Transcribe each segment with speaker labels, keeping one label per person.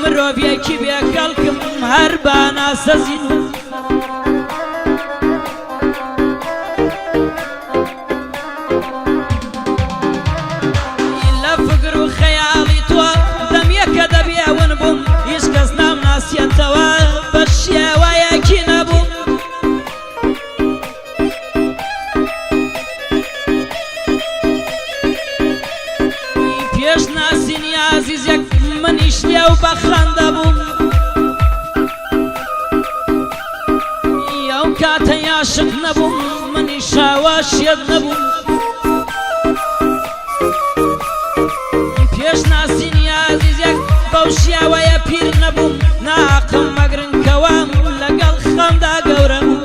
Speaker 1: مرۆڤێکی بێکەڵکم هەر بە ناسەزین لە فکر و خەیاڵی تۆ دەمیەکە دەبێون بووم هیچ کەس نامناسیێتەوە بە شێوەیەکی نەبووم پێش ناسینی عەزیزێک منیش لێو بەخەندە بووم ئەو کاتە یاشق نەبووم منیش ئاواشێت نەبووم پێش ناسینی عەزیزێک بەو شێوەیە پیر نەبووم ناقم مەگرنکەوە لەگەڵ خەمدا گەورە بووم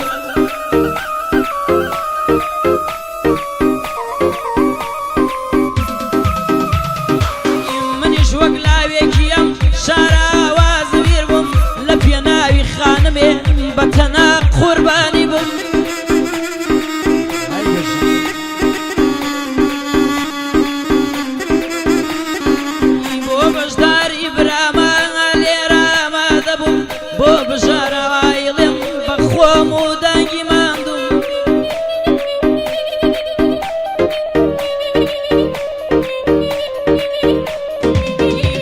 Speaker 1: منیش وەک لاوێکی ئەم شارە ئاوازویر بووم لە پێناوی خانمێ بەتەنە قوربانی بووم بۆ بەشداری برامە لێرە ئامادە بووم بۆ بژارەوایڵێم بە خۆم و دەنگی ماندووم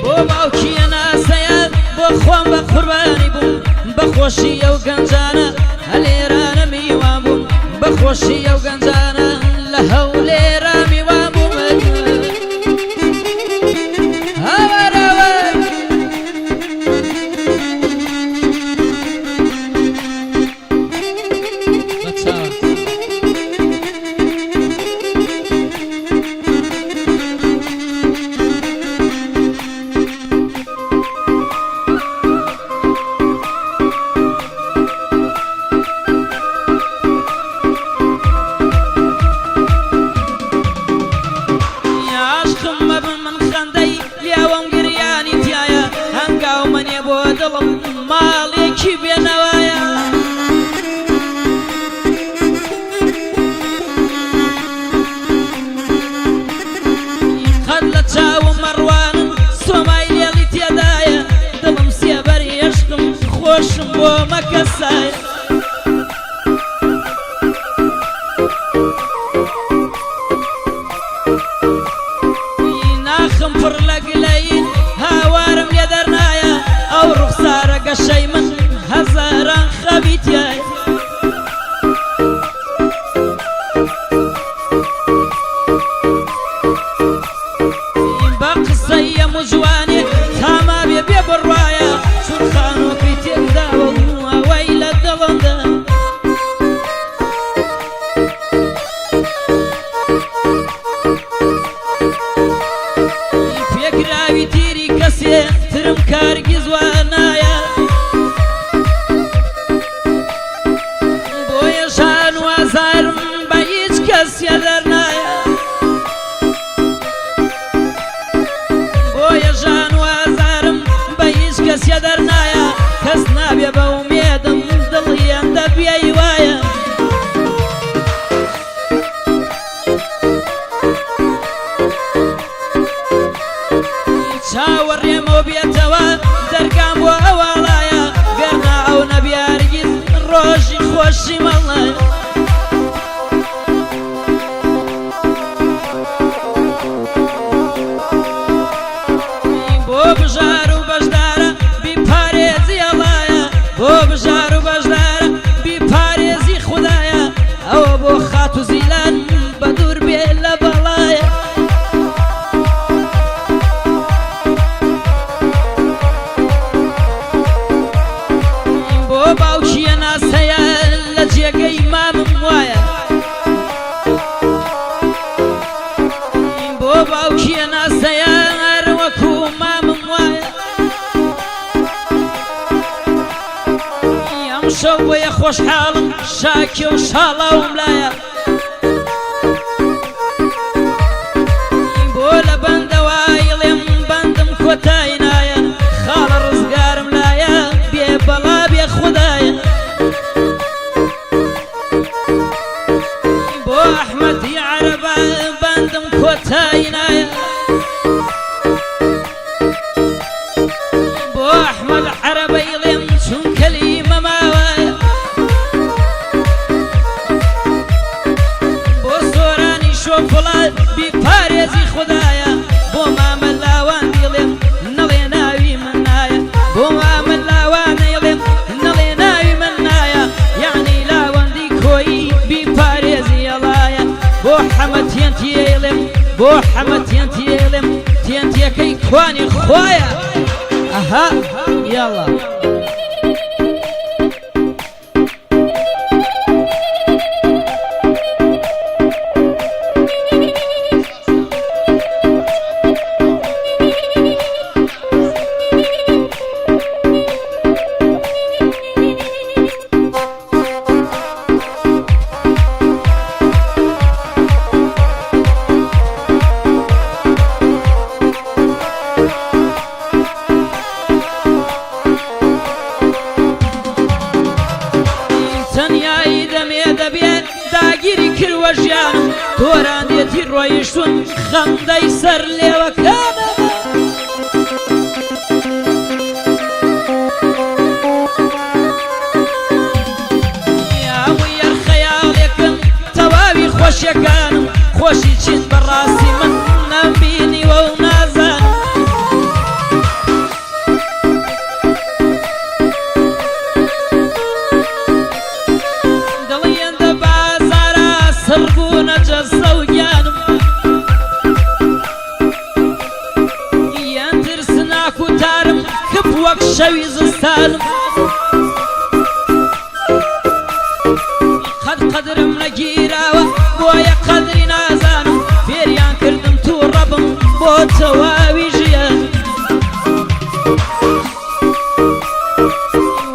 Speaker 1: بۆ باوکیە ناسەیە بۆ خۆم بە قوربانی بووم بەخۆشی ئەو گەنجانە هەلێرانە میوان بووم بەخۆشی ئەو گەنجانە لە هەولێرە میوان بووم هەوەرەوە ماڵێکی بێنەوایە قەت لە چاوم مەڕوانم سۆمای لێڵی تێدایە دڵم سێبەری عێشقم خۆشم بۆ مەکەسایە ناخم پڕ لە گلەیین هاوارم لێ دەرنایە ئەو ڕوخسارە گەشەی من هەزاران خەبی تایە بە قسەی ئەم و جوانێ تاما بێ بێ بڕوایە چون خانۆکەی تێکداوە و ئەوەی لە دڵمدا پێکراوی تیری کەسێ ترم کارگیز وانایە بۆیە ژان وازارم بە هیچ کەسێ دەرنایە بۆیە ژان وازارم بە هیچ کەسێ دەرنایە کەس نابێ بە ئومێدم دڵیان دەبێی وایە چاوەڕێمەوە بێتەوە دەرگام بۆ ئەوەڵایە گەرنا ئەو نەبێ هەرگیز ڕۆژی خۆشی مەڵایە خوشحاڵم شاکی و شاڵاوم لایە بۆ لە بەندەوایڵێم بەندم کۆتای نایە خاڵە ڕزگارم لایە بێ بەڵا بێ خودایە بۆ ئەحمەدی عەرەبە بەندم کۆتای نایە بۆ ئەحمەد عەرەبەیڵێم چونکە لیمە ماوایە بۆ سۆرانی شۆفڵات بیپارێزی خودایە بۆ مامە لاوان دیڵێم نەڵێ ناوی من نایە بۆ مامە لاوانەیڵێم نەڵێ ناوی من نایە یعنی لاوەندی کۆیی بیپارێزی ئەڵایە بۆ حەمەد تێنتیێڵێم بۆ حەمەد تێنتیێڵێم تێنتیەکەی کوانی خوایە ئەها یاڵا تەنیایی دەمێ دەبێت داگیری کردوە ژیانم تۆران دێتی ڕۆیشتون خەمدەی سەر لێوەکانە یاوی یەرخەیاڵێکم تەواوی خۆشیەکانم خۆشی چین بەڕاستی من نەمبینیوە و نازانم سربوونە جەستە و گیانم یان ترسناک و تارم کپ وەک شەوی زستانم قەد قەدرم نەگیراوە بۆیە قەدری نازانم فێریان کردم توو ڕەبم بۆ تەواوی ژیان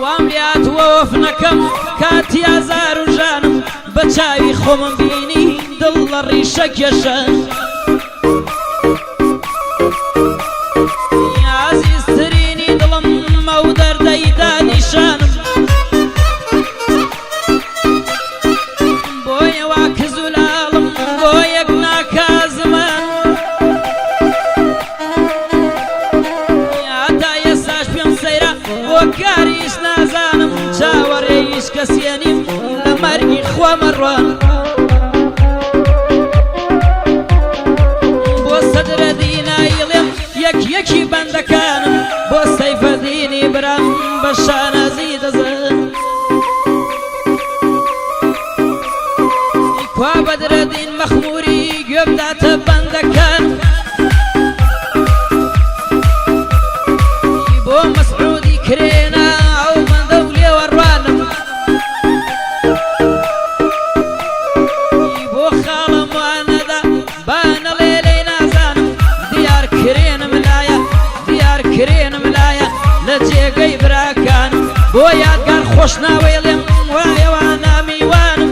Speaker 1: وام لاتوە وەف نەکەم کاتی ئازار و ژانم بە چاوی خۆمم بینی دڵ لە ڕیشە کێشان عەزیزترینی دڵم مەو دەردەی دانیشانم بۆیە وا کز و لاڵم بۆ یەک ناکا زمان هەتا ئێستاش پێم سەیرە بۆ کاریش نازانم چاوەڕێیش کەسیە نیم لە مەرگی خوا مەڕوان بۆ سەدرە دینایڵێم یەک یەکی بەندەکانم بۆ سەیفەدینی برام بە شانازی دەزن کوا بەدرە دین مەخموری گوێ بداتە بەندەکان بۆ مەسعودی کرێنە ئەو بەندە و لێوەڕوانم بۆ خاڵم وانەدا بانەڵێ لێی نازانم دیار کرێنم لایە دیار کرێنم لایە لە جێگەی براکانم بۆ یادگار خۆش ناوێڵێم وایەوە نامیوانم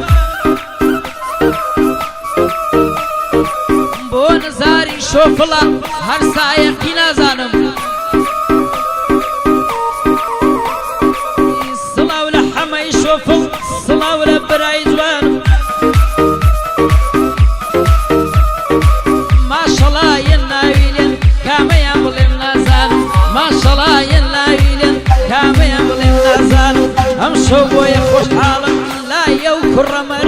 Speaker 1: بۆ نزاری شۆفڵە هەر سایەقی نازانم سڵاو لە حەمەی شۆفڵ سڵاو لە برای جوانم ماشەڵا یەن ناویلێن کامەیان بڵێم نازانم ماشەڵا یەن ناویلێن کامەیان بڵێم نازانم ئەم شەو بۆیە خۆشحاڵم لایە و کوڕەمە